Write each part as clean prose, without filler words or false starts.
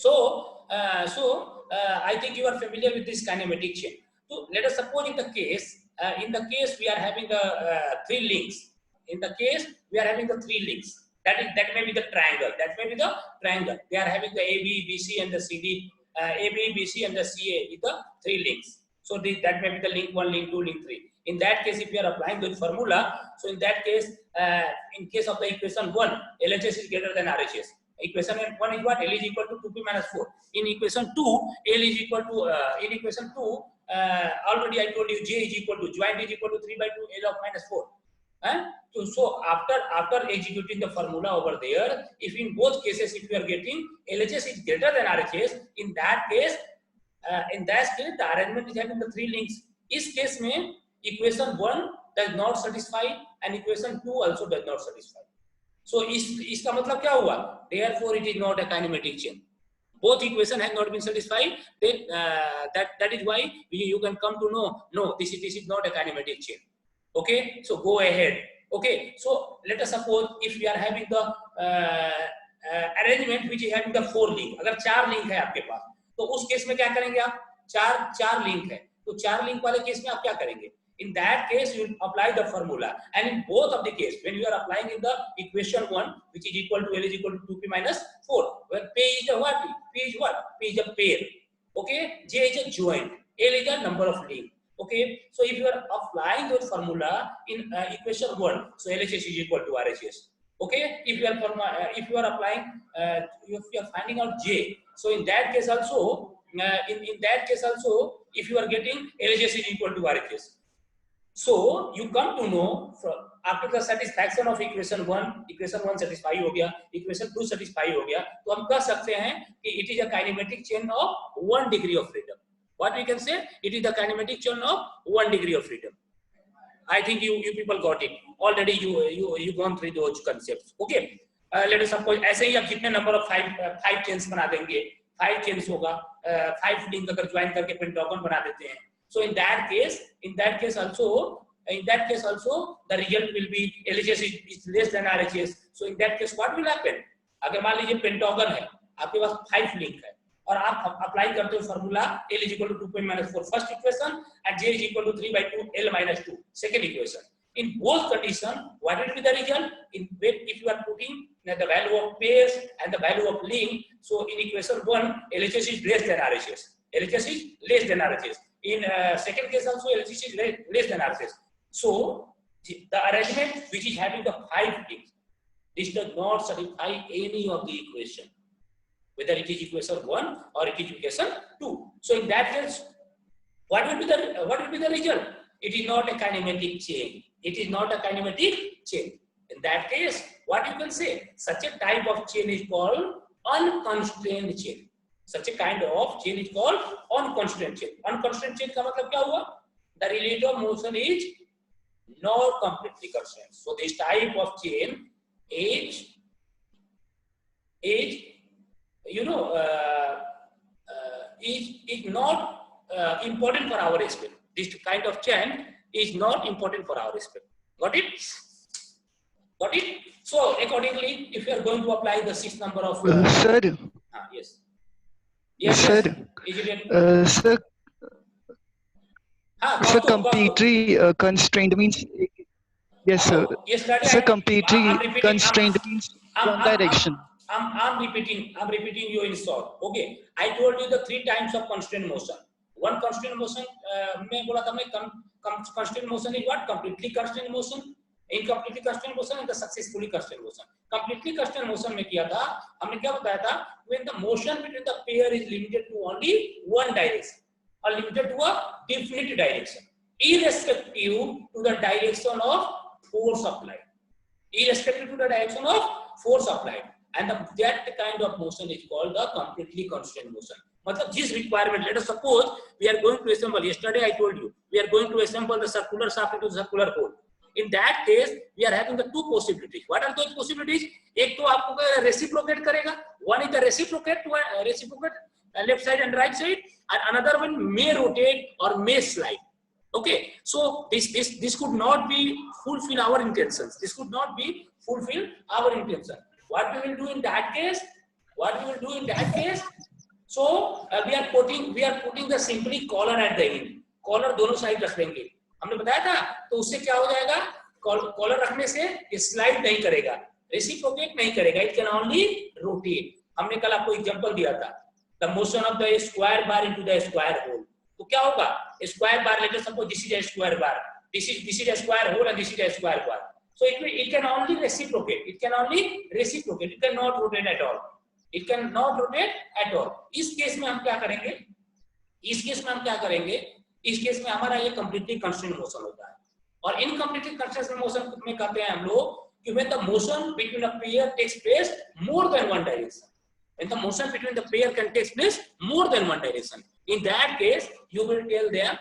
I think you are familiar with this kinematic chain. So let us suppose in the case we are having the three links. In the case we are having the three links. That may be the triangle. That may be the triangle. They are having the AB, BC, and the CD. AB, BC, and the CA with the three links. So that may be the link 1, link 2, link 3. In that case, if you are applying the formula, so in that case, in case of the equation 1, LHS is greater than RHS. Equation 1 is what? L is equal to 2p minus 4. In equation 2, L is equal to, in equation 2, already I told you J is equal to, joint is equal to 3 by 2 L of minus 4. So after executing the formula over there, if in both cases, if you are getting LHS is greater than RHS, in that case, the arrangement is having the three links. Is case में equation 1 does not satisfy and equation 2 also does not satisfy. So इसका मतलब क्या हुआ? Therefore, it is not a kinematic chain. Both equation have not been satisfied. Then that is why you can come to know, no, this is not a kinematic chain. Okay, so go ahead. Okay, so let us suppose if we are having the arrangement which is having the 4 link. अगर 4 link है आपके पास, तो उस case में क्या करेंगे आप? चार लिंक है, तो 4 लिंक वाले केस में आप क्या करेंगे? In that case, you apply the formula, and in both of the case, when you are applying in the equation 1, which is equal to L is equal to 2p minus 4, when P is the what? P is what? P is a pair. Okay, J is a joint, L is a number of link. Okay, so if you are applying the formula in equation 1, so LHS is equal to RHS. Okay, if you are applying, if you are finding out J, so in that case also, if you are getting LHS is equal to RHS. So you come to know from after the satisfaction of equation 1 satisfy हो गया, equation 2 satisfy हो गया, तो हम कह सकते हैं कि it is a kinematic chain of 1 degree of freedom. What we can say? It is the kinematic chain of 1 degree of freedom. I think you people got it already. You gone through those concepts. Okay. Let us suppose ऐसे ही आप जितने number of 5 chains बना देंगे, 5 chains होगा, 5 link अगर join करके pentagon बना देते हैं. So in that case also, the result will be LHS is less than RHS. So in that case, what will happen? अगर मान लीजिए pentagon है, आपके पास 5 link है, और आप apply करते हो formula L is equal to 2p minus 4 first equation and J is equal to 3 by 2 L minus 2 second equation. In both conditions, what will be the result? If you are putting the value of pairs and the value of link, so in equation 1, LHS is less than RHS. LHS is less than RHS. In second case also, LHS is less than RHS. So the arrangement which is having the 5 links, this does not satisfy any of the equation, whether it is equation 1 or it is equation 2. So in that case, what will be the result? It is not a kinematic chain. It is not a kinematic chain. In that case, what you can say? Such a type of chain is called unconstrained chain. Such a kind of chain is called unconstrained chain. Unconstrained chain का मतलब क्या हुआ? The relative motion is not completely constrained. So this type of chain is not important for our respect. This kind of chain is not important for our respect. Got it? Got it? So accordingly, if you are going to apply the 6th number of sir. Yes. Yes, sir. Yes. Sir. Sir, completely constrained means. Yes, sir. Yes, sir, completely constrained means one direction. I'm repeating you in short. Okay, I told you the 3 types of constrained motion. One constrained motion, मैं बोला था मैं constrained motion is what? Completely constrained motion, incompletely constrained motion, and the successfully constrained motion. Completely constrained motion में किया था, हमने क्या बताया था? When the motion between the pair is limited to only one direction, or limited to a definite direction, irrespective to the direction of force applied. Irrespective to the direction of force applied. And that kind of motion is called the completely constrained motion. मतलब जिस requirement, let us suppose we are going to assemble. Yesterday I told you we are going to assemble the circular shaft into the circular hole. In that case, we are having the 2 possibilities. What are those possibilities? एक तो आपको reciprocate करेगा. One is the reciprocate left side and right side, and another one may rotate or may slide. Okay, so this could not be fulfill our intentions. This could not be fulfill our intention. What we will do in that case? So we are putting the simply collar at the end. Collar दोनों side रख देंगे, हमने बताया था। तो उससे क्या हो जाएगा, कॉलर रखने से स्लाइड नहीं करेगा, रेसिप्रोकेट नहीं करेगा, इट कैन ओनली रोटेट। हमने कल आपको एग्जांपल दिया था, the motion of the square bar into the square hole. तो क्या होगा, square bar, let us suppose this is a square bar, this is a square hole and this is a square bar. So it can only reciprocate, it cannot rotate at all, it cannot rotate at all. इस case में हम क्या करेंगे, इस case में हमारा ये completely constrained motion होता है। और इनकम्प्लीटली कंस्ट्रेंट मोशन में कहते हैं हम लोग कि when the motion between a pair takes place more than one direction, when the motion between the pair can take place more than one direction, in that case you will tell them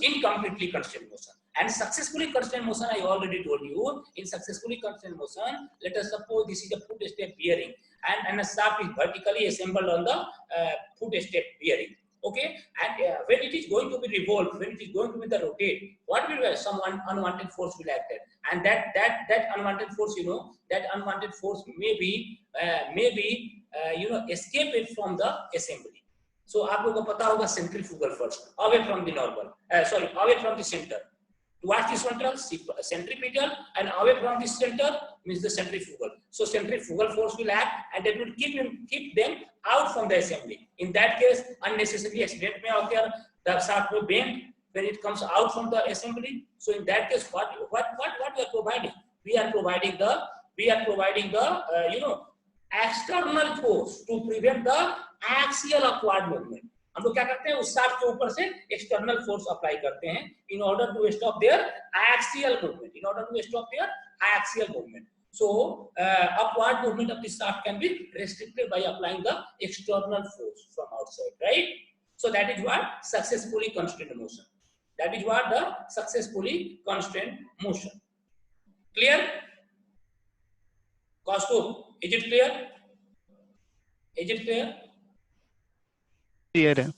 incompletely constrained motion. And successfully constrained motion, I already told you, in successfully constrained motion, let us suppose this is a foot step bearing and a shaft is vertically assembled on the foot step bearing. Okay, and when it is going to be revolved, when it is going to be the rotate, what will be some unwanted force will act, and that unwanted force, you know, that unwanted force may be you know, escape it from the assembly. So आप लोगों को पता होगा centrifugal force, away from the normal, away from the center. Towards the central, centripetal, and away from the center means the centrifugal. So centrifugal force will act, and that will keep them out from the assembly. In that case, unnecessary accident may occur. The shaft will bend when it comes out from the assembly. So in that case, what we are providing? We are providing the you know, external force to prevent the axial upward movement. हम लोग क्या करते हैं, उस shaft के ऊपर से external force apply करते हैं in order to stop their axial movement. So upward movement of the shaft can be restricted by applying the external force from outside, right? So that is what successfully constrained motion. That is what the successfully constrained motion. Clear? Cosco, is it clear? Is it clear? Clear.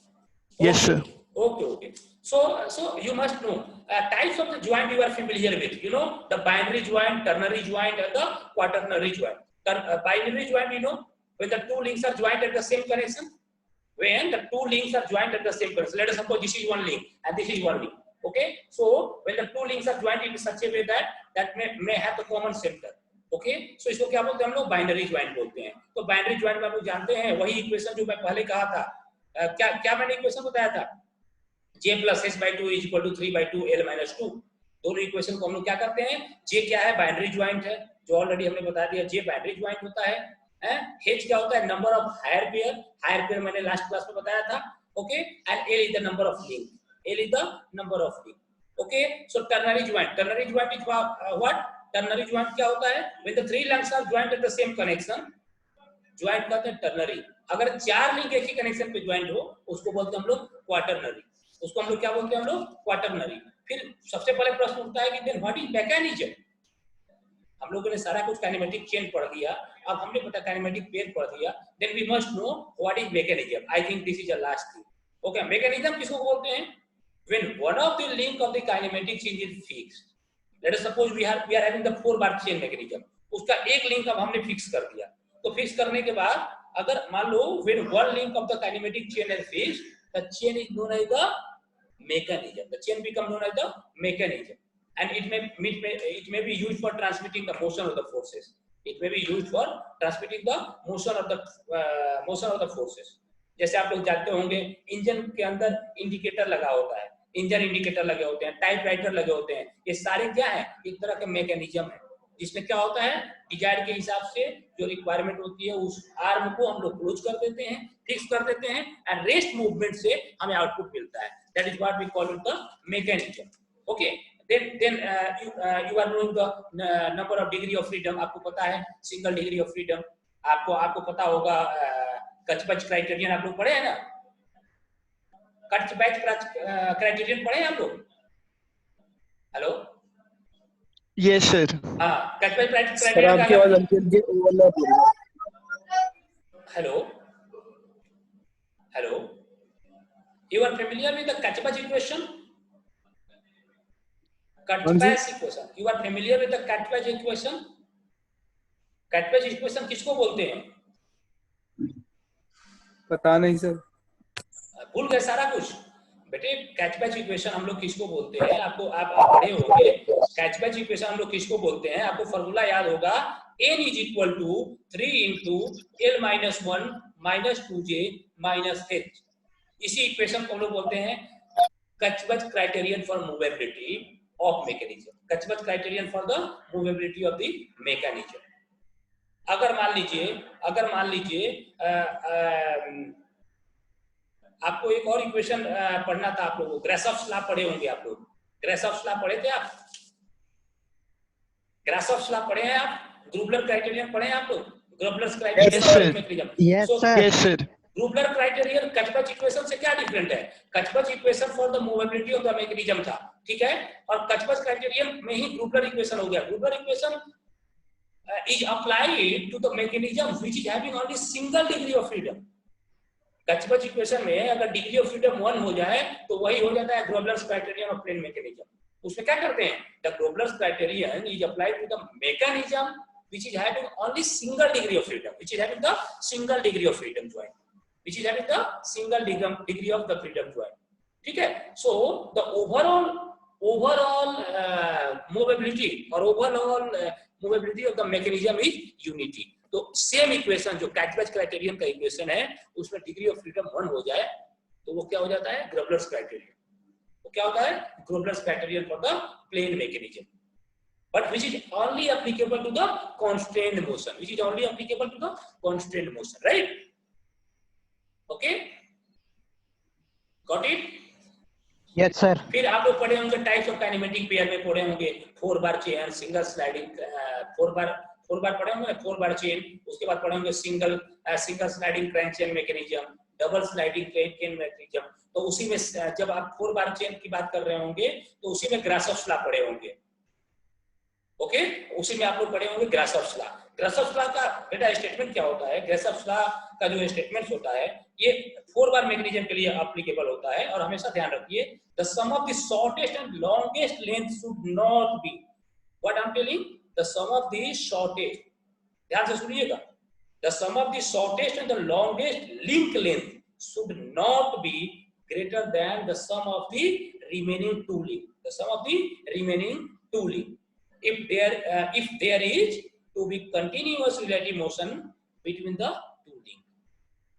Yes, sir. Okay. So you must know types of the joint you are familiar with. You know, the binary joint, ternary joint, and the quaternary joint. Binary joint, you know, when the two links are joined at the same connection. When the two links are joined at the same connection. Let us suppose this is one link and this is one link. Okay. So when the two links are joined in such a way that may have the common center. Okay, so इसको क्या बोलते हैं हम लोग, binary joint बोलते हैं। तो binary joint में आप लोग जानते हैं वही इक्वेशन जो मैं पहले कहा था, क्या मैंने इक्वेशन बताया था, j plus h by 2 is equal to 3 by 2 l minus 2। दोनों इक्वेशन को हम लोग क्या करते हैं, j क्या है, बाइनरी ज्वाइंट है, जो ऑलरेडी हमने बता दिया, j बाइनरी ज्वाइंट होता है, h क्या होता है, नंबर ऑफ हायर पेयर मैंने लास्ट क्लास में बताया था। Okay, and l is the number of link, okay. So ternary joint is what, ternary joint क्या होता है, when the three links are joined at the same connection, joint कहते हैं ternary. अगर चार लिंक एक ही कनेक्शन पे ज्वाइंट हो उसको बोलते हैं हम लोग क्वाटरनरी, उसको हम लोग क्या बोलते हैं, हम लोग क्वाटरनरी। फिर सबसे पहले प्रश्न उठता है कि देन व्हाट इज मैकेनिज्म। हम लोगों ने सारा कुछ काइनेमेटिक चेन पढ़ दिया, अब हमने पता काइनेमेटिक पेयर पढ़ दिया, then we must know what is mechanism. I think this is the last thing. Okay, mechanism किसको बोलते हैं, when one of the link of the kinematic chain is fixed, let us suppose we are having the 4 bar chain mechanism, उसका एक link अब हमने fix कर दिया, तो फिक्स करने के बाद अगर मान लो when one link of the kinematic chain is fixed, the chain is known as the mechanism, the chain become known as the mechanism, and it may be used for transmitting the motion of the forces, जैसे आप लोग जानते होंगे engine के अंदर indicator लगा होता है, इंजन इंडिकेटर लगे होते हैं, टाइपराइटर लगे होते हैं, ये सारे क्या है, एक तरह के मैकेनिज्म है, जिसमें क्या होता है, डिजायर के हिसाब से जो रिक्वायरमेंट होती है उस आर्म को हम लोग क्लोज कर देते हैं, फिक्स कर देते हैं, एंड रेस्ट मूवमेंट से हमें आउटपुट मिलता है, that is what we call it the mechanism. Okay, then you are knowing the number of degree of freedom, आपको पता है सिंगल डिग्री ऑफ फ्रीडम, आपको पता होगा कच-बच क्राइटेरियन आप लोग पढ़े हैं ना, कच-बच क्राइटेरियन पढ़े हैं आप लोग, हेलो, यस सर। हाँ, कच-बच क्राइटेरियन, सर आपकी आवाज अंकित जी ओवरलैप हो रही है। Hello, you are familiar with the Kach-Bach equation? Kach-Bach equation, you are familiar with the Kach-Bach equation? Kach-Bach equation किसको बोलते हैं? पता नहीं सर। भूल गए सारा कुछ बेटे? कैच बैच इक्वेशन हम लोग किसको बोलते हैं? आपको आप पढ़े होंगे कैच बैच इक्वेशन हम लोग किसको बोलते हैं? आपको फॉर्मूला याद होगा, n is equal to 3 into l minus 1 minus 2j minus h। इसी इक्वेशन को हम लोग बोलते हैं Kutzbach criterion for movability of mechanism. Kutzbach criterion for the movability of the mechanism. अगर मान लीजिए आपको एक और इक्वेशन पढ़ना था आप लोगों को, ग्रासॉफ्स लॉ पढ़े होंगे आप लोग। ग्रासॉफ्स लॉ पढ़े थे आप? ग्रासॉफ्स लॉ पढ़े हैं आप? ग्रुबलर क्राइटेरियन पढ़े हैं आप लोग? Grubler's criterion Yes, for sir. Mechanism. Yes, sir. Yes, sir. Grubler criterion Kutzbach equation से क्या डिफरेंट है? Kutzbach equation for the movability of the mechanism था, ठीक है, और कचबच क्राइटेरियन में ही ग्रुबलर इक्वेशन हो गया। ग्रुबलर equation is applied to the mechanism which is having only single degree of freedom। Kutzbach equation में अगर डिग्री ऑफ फ्रीडम 1 हो जाए तो वही हो जाता है Grubler's criterion of plane mechanism. उसमें क्या करते हैं? The Grubler's criterion is applied to the mechanism which is having only single degree of freedom, which is having the single degree of freedom joint, which is having the single degree of the freedom joint, ठीक है। so the overall movability or overall movability of the mechanism is unity। तो same equation जो कैचबैच criterion का equation है उसमें degree of freedom 1 हो जाए तो वो क्या हो जाता है? Grubler's criterion. वो क्या होता है? Grubler's criterion for the plane mechanism, but which is only applicable to the constrained motion, which is only applicable to the constrained motion, right? Okay, got it? Yes, sir. फिर आप लोग पढ़े होंगे types of kinematic pair में पढ़े होंगे 4 bar chain, single sliding, 4 बार पढ़े होंगे 4 बार चेन। उसके बाद पढ़े होंगे single sliding crank chain mechanism, double sliding crank chain mechanism. तो उसी में जब आप 4 बार चेन की बात कर रहे होंगे तो उसी में ग्रासॉफ्स लॉ पढ़े होंगे, ओके, उसी में आप लोग पढ़े होंगे ग्रासॉफ्स लॉ। ग्रासॉफ्स लॉ का बेटा स्टेटमेंट क्या होता है? ग्रासॉफ्स लॉ का जो स्टेटमेंट होता है ये 4 बार मैकेनिज्म के लिए एप्लीकेबल होता है। और हमेशा ध्यान रखिए the sum of the shortest and longest length should not be, what I am telling, the sum of the shortest, ध्यान से सुनिएगा, the sum of the shortest and the longest link length should not be greater than the sum of the remaining two link, the sum of the remaining two link, if there is to be continuous relative motion between the two link।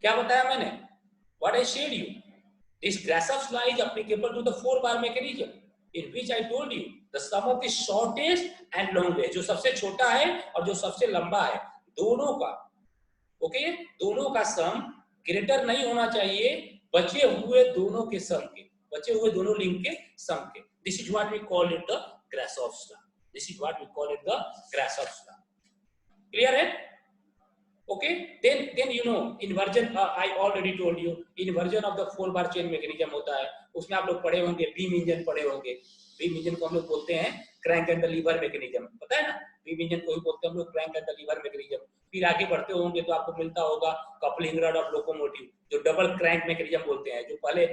क्या बताया मैंने? What I said you, this Grasshoff's law is applicable to the 4 bar mechanism in which I told you the sum of the shortest and longest, जो सबसे छोटा है और जो सबसे लंबा है दोनों का, ओके, दोनों का सम ग्रेटर नहीं होना चाहिए बचे हुए दोनों के सम के, बचे हुए दोनों लिंक के सम के। This is what we call it the Grashof's law, this is what we call it the Grashof's law. Clear है? Okay, then you know inversion, I already told you inversion of the 4 bar chain mechanism होता है। उसमें आप लोग पढ़े होंगे beam engine पढ़े होंगे। बीम इंजन को हम लोग बोलते हैं crank and the liver mechanism, पता है ना? बीम इंजन को ही बोलते हैं हम लोग crank and the liver mechanism. फिर आगे बढ़ते होंगे तो आपको मिलता होगा कपलिंग रॉड ऑफ लोकोमोटिव, जो डबल क्रैंक मैकेनिज्म बोलते हैं। जो पहले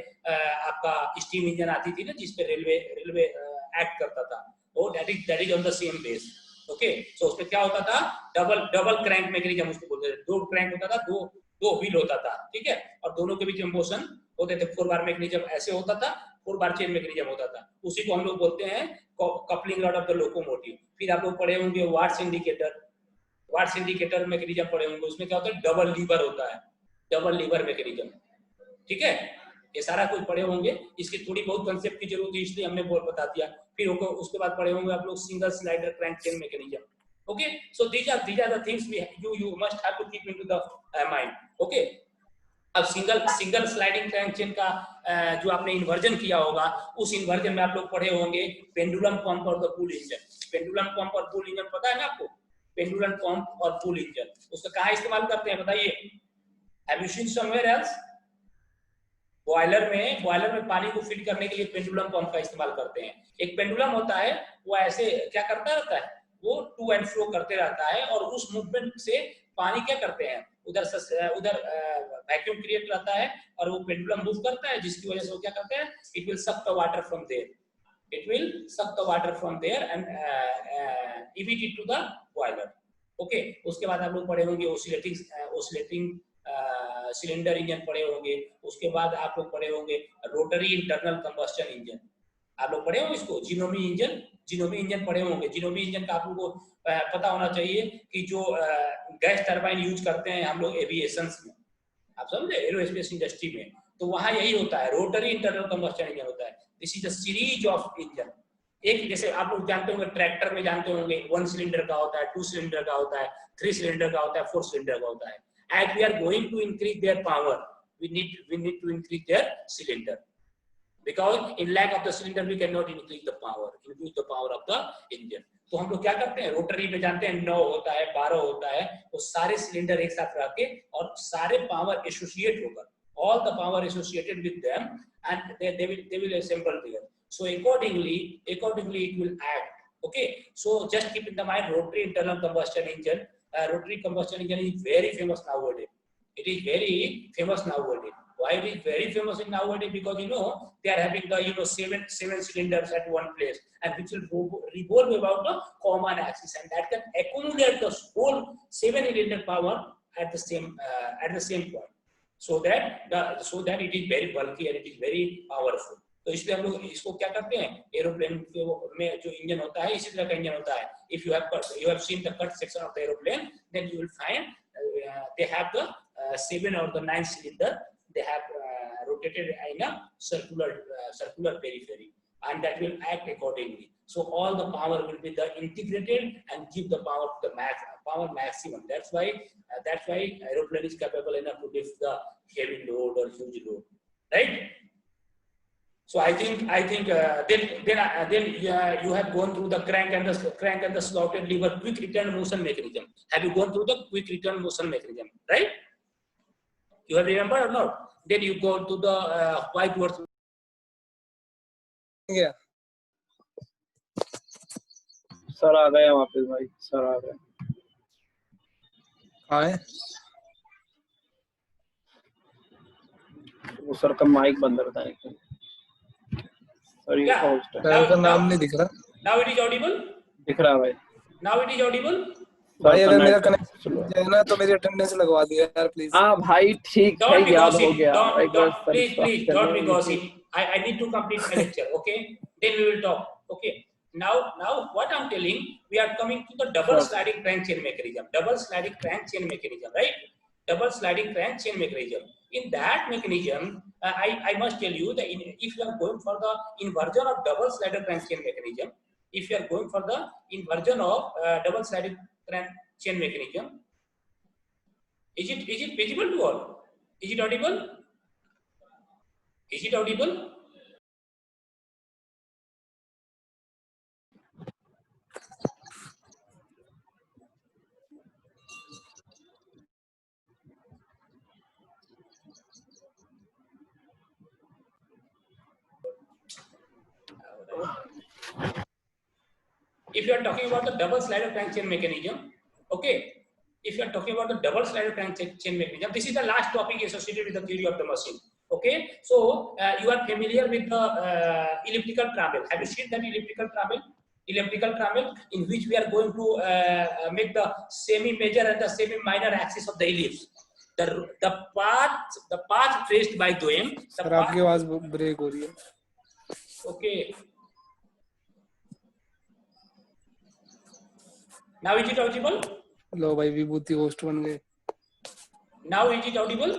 आपका स्टीम इंजन आती थी ना जिसपे रेलवे एक्ट करता था, वो that is on the same base, okay. So उसमें क्या होता था? डबल क्रैंक मैकेनिज्म उसको बोलते थे। 2 क्रैंक होता था, दो व्हील होता था, ठीक है, और दोनों के बीच में मोशन होते थे। 4 बार मैकेनिज्म ऐसे होता था, 4 बार चेन मैकेनिज्म होता था। उसी को हम लोग बोलते हैं coupling rod of the locomotive. फिर आप लोग पढ़े होंगे Watt's indicator, Watt's indicator mechanism पढ़े होंगे। उसमें क्या होता है? डबल लीवर होता है, डबल लीवर मैकेनिज्म, ठीक है। ये सारा कुछ पढ़े होंगे। इसकी थोड़ी बहुत कंसेप्ट की जरूरत है इसलिए हमने बहुत बता दिया। फिर उसके बाद पढ़े होंगे आप लोग single slider crank chain mechanism, okay. So these are the things you must have to keep into the mind, okay. अब सिंगल स्लाइडिंग क्रैंक चेन का जो आपने इन्वर्जन किया होगा उस इन्वर्जन में आप लोग पढ़े होंगे पेंडुलम पंप और the pull engine. Pendulum pump और पुल इंजन पता है ना आपको? पेंडुलम पंप और पुल इंजन उसका कहाँ इस्तेमाल करते हैं बताइए? Have you seen somewhere else? Boiler में पानी को फिट करने के लिए पेंडुलम पंप का इस्तेमाल करते हैं। एक पेंडुलम होता है वो ऐसे क्या करता रहता है? वो टू एंड फ्रो करते रहता है और उस मूवमेंट से पानी क्या करते हैं? उधर वैक्यूम क्रिएट रहता है और वो पेंडुलम मूव करता है जिसकी वजह से वो क्या करते हैं? It will suck the water from there, it will suck the water from there and emit it to the boiler, okay। उसके बाद आप लोग पढ़े होंगे oscillating सिलेंडर इंजन पढ़े होंगे, उसके बाद आप लोग पढ़े होंगे रोटरी इंटरनल कंबस्टन इंजन, आप लोग पढ़े होंगे इसको, जिनोमी इंजन पढ़े होंगे। जिनोमी इंजन का आप लोगों को पता होना चाहिए कि जो गैस टरबाइन यूज करते हैं हम लोग एविएशन में, आप समझे, एरोस्पेस इंडस्ट्री में, तो वहां यही होता है, रोटरी इंटरनल कंबस्टन इंजन होता है। This is a series of engine. एक जैसे आप लोग जानते होंगे ट्रैक्टर में जानते होंगे 1 सिलेंडर का होता है, 2 सिलेंडर का होता है, 3 सिलेंडर का होता है, 4 सिलेंडर का होता है। As we are going to increase their power, we need to increase their cylinder, because in lack of the cylinder we cannot increase the power of the engine. तो हम लोग क्या करते हैं, रोटरी में जानते हैं 9 होता है, 12 होता है, वो सारे सिलेंडर एक साथ रख के और सारे पावर एसोसिएट होकर, all the power associated with them, and they will assemble there. So accordingly it will act. Okay, so just keep in the mind rotary internal combustion engine. Rotary combustion engine is very famous nowadays. It is very famous nowadays. Why it is very famous in nowadays? Because they are having the seven cylinders at one place, and which will revolve about the common axis, and that can accumulate the whole 7 cylinder power at the same point, so that it is very bulky and it is very powerful. तो इसलिए हम लोग इसको क्या करते हैं, aeroplane में जो इंजन होता है इसी तरह का इंजन होता है. If you have seen the cut section of the aeroplane, then you will find they have the 7 or the 9 cylinder. They have rotated in a circular periphery, and that will act accordingly. So all the power will be integrated and give the power to the power maximum. That's why aeroplane is capable enough to lift the heavy load or huge load, right? So I think then you have gone through the crank and the slotted lever quick return motion mechanism. Have you gone through the quick return motion mechanism, right? You have remembered or not? Then you go to the whiteboard. Yeah. Sir आ गए वापस भाई, sir आ गए. आए वो sir का mic बंद रहता है. सर ये होस्ट है. सर का नाम नहीं दिख रहा. Now it is audible. दिख रहा है भाई. Now it is audible. भाई अगर मेरा कनेक्शन है ना तो मेरी अटेंडेंस लगवा दिया यार प्लीज. हाँ भाई ठीक है, याद हो गया. Please don't be gossip. I need to complete my lecture. Okay, then we will talk. Okay. Now what I'm telling, we are coming to the double sliding crank chain mechanism. Double sliding crank chain mechanism, right? Double sliding crank chain mechanism. In that mechanism, I must tell you that if you are going for the inversion of double sliding crank chain mechanism, if you are going for the inversion of double sliding crank chain mechanism, is it visible to all? Is it audible? Is it audible? If you are talking about the double slider crankshaft mechanism, okay, if you are talking about the double slider crankshaft mechanism, this is the last topic associated with the theory of the machine. Okay, so you are familiar with the elliptical trammel. Have you seen that elliptical trammel? Elliptical trammel, in which we are going to make the semi-major and the semi-minor axis of the ellipse. The path traced by them. Sir आपकी आवाज break हो रही है. Okay. Now is it audible? लो भाई विभूति host बन गए. Now is it audible?